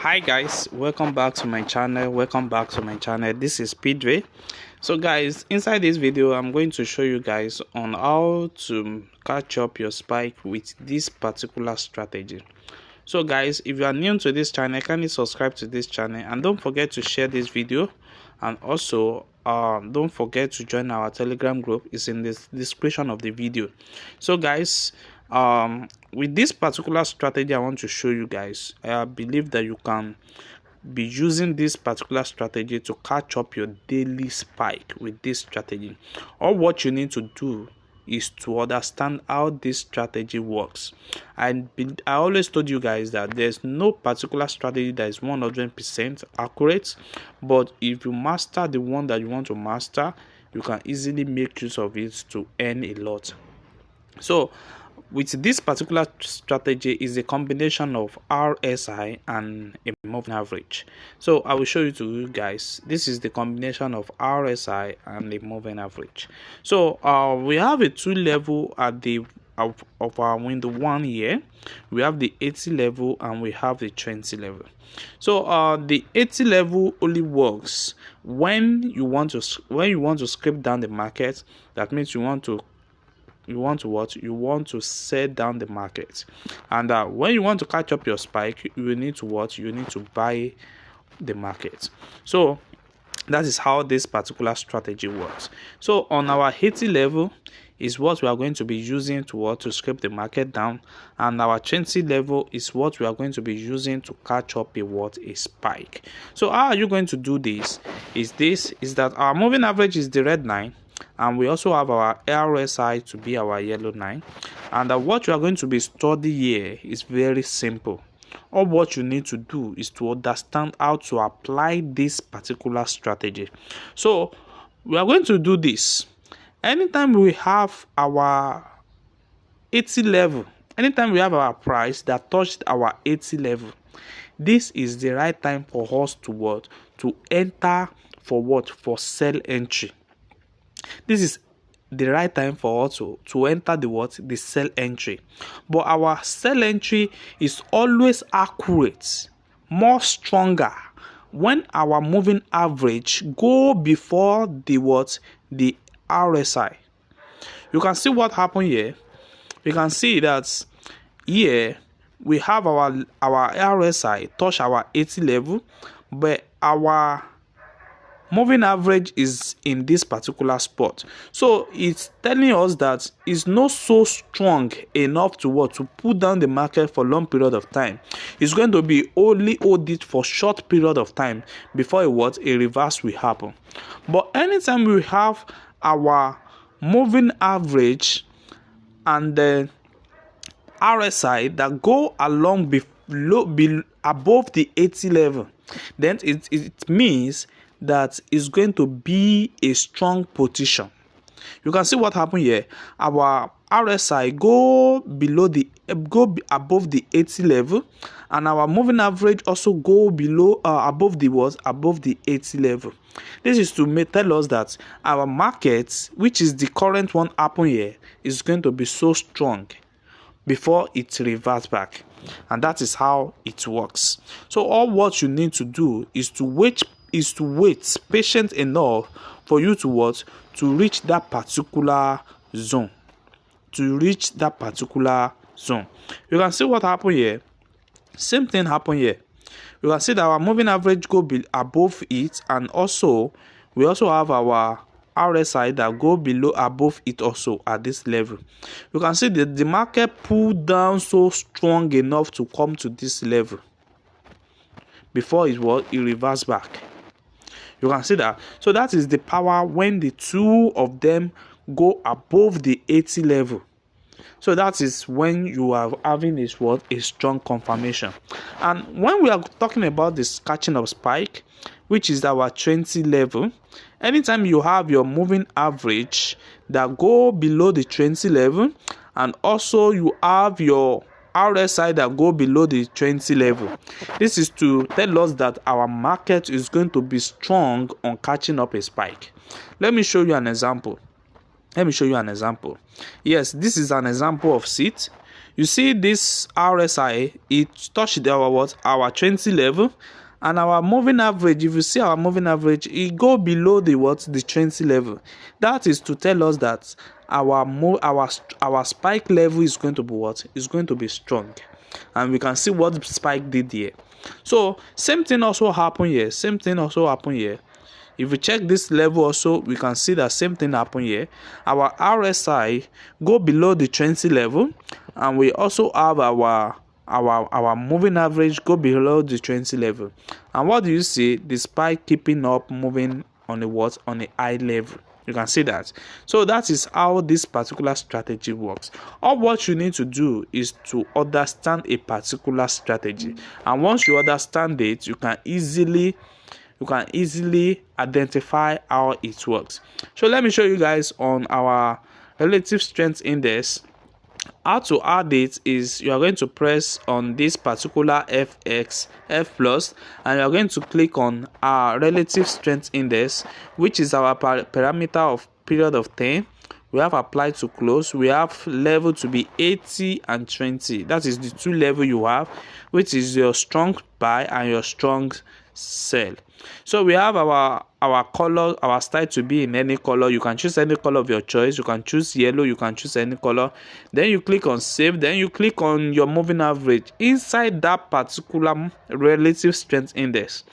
Hi guys, welcome back to my channel. This is Speedway. So guys, inside this video I'm going to show you guys on how to catch up your spike with this particular strategy. So guys, if you are new to this channel, kindly subscribe to this channel and don't forget to share this video, and also don't forget to join our Telegram group. It's in the description of the video. So guys, with this particular strategy I want to show you guys, I believe that you can be using this particular strategy to catch up your daily spike with this strategy. All what you need to do is to understand how this strategy works. I always told you guys that there's no particular strategy that is 100% accurate, but if you master the one that you want to master, you can easily make use of it to earn a lot. So with this particular strategy is a combination of RSI and a moving average. So I will show you to you guys. This is the combination of RSI and a moving average. So we have a 2 level at the of our window 1 year. We have the 80 level and we have the 20 level. So the 80 level only works when you want to scrape down the market. That means you want to set down the market, and when you want to catch up your spike, you need to buy the market. So that is how this particular strategy works. So on our 80 level is what we are going to be using to scrape the market down, and our 20 level is what we are going to be using to catch up a spike. So how are you going to do this? Is that our moving average is the red line, and we also have our RSI to be our yellow line, and what you are going to be studying here is very simple. All what you need to do is to understand how to apply this particular strategy. So we are going to do this anytime we have our 80 level, anytime we have our price that touched our 80 level. This is the right time for us to enter for sell entry. This is the right time for us to enter the sell entry. But our sell entry is always accurate, more stronger when our moving average go before the RSI. You can see what happened here. You can see that here we have our RSI touch our 80 level, but our moving average is in this particular spot. So it's telling us that it's not so strong enough to pull down the market for long period of time. It's going to be only hold it for short period of time before a reverse will happen. But anytime we have our moving average and the RSI that go along above the 80 level, then it means that is going to be a strong position. You can see what happened here. Our RSI go above the 80 level, and our moving average also go above the 80 level. This is to tell us that our market, which is the current one happen here, is going to be so strong before it reverts back, and that is how it works. So all what you need to do is to wait patient enough for you to reach that particular zone. You can see what happened here. Same thing happened here. You can see that our moving average go above it, and we also have our RSI that go above it also at this level. You can see that the market pulled down so strong enough to come to this level before it reversed back. You can see that. So that is the power when the two of them go above the 80 level. So that is when you are having a strong confirmation. And when we are talking about this catching up spike, which is our 20 level, anytime you have your moving average that go below the 20 level, and also you have your RSI that go below the 20 level, this is to tell us that our market is going to be strong on catching up a spike. Let me show you an example. Yes, this is an example of sit. you see this RSI, it touched our what, our 20 level, and our moving average, if you see our moving average, it go below the what, the 20 level. That is to tell us that our spike level is going to be what, is going to be strong, and we can see what the spike did here. So same thing also happened here, if we check this level also, we can see that same thing happen here. Our RSI go below the 20 level, and we also have our moving average go below the 20 level. And what do you see? The spike keeping up moving on a what, on a high level. You can see that. So that is how this particular strategy works. All what you need to do is to understand a particular strategy, and once you understand it, you can easily identify how it works. So let me show you guys on our relative strength index. How to add it is, you are going to press on this particular F plus, and you are going to click on our relative strength index, which is our parameter of period of 10. We have applied to close. We have level to be 80 and 20. That is the two level you have, which is your strong buy and your strong sell. So we have our color, our style to be in any color. You can choose any color of your choice. You can choose yellow, you can choose any color. Then you click on save, then you click on your moving average inside that particular relative strength index.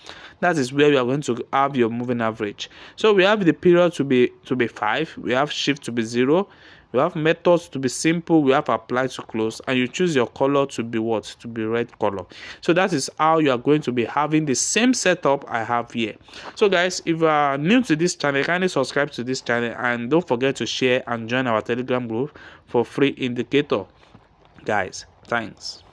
That is where you are going to have your moving average. So we have the period to be 5, we have shift to be 0, we have methods to be simple, we have apply to close, and you choose your color to be what, to be red color. So that is how you are going to be having the same setup I have here. So guys, if you are new to this channel, kindly subscribe to this channel, and don't forget to share and join our Telegram group for free indicator. Guys, thanks.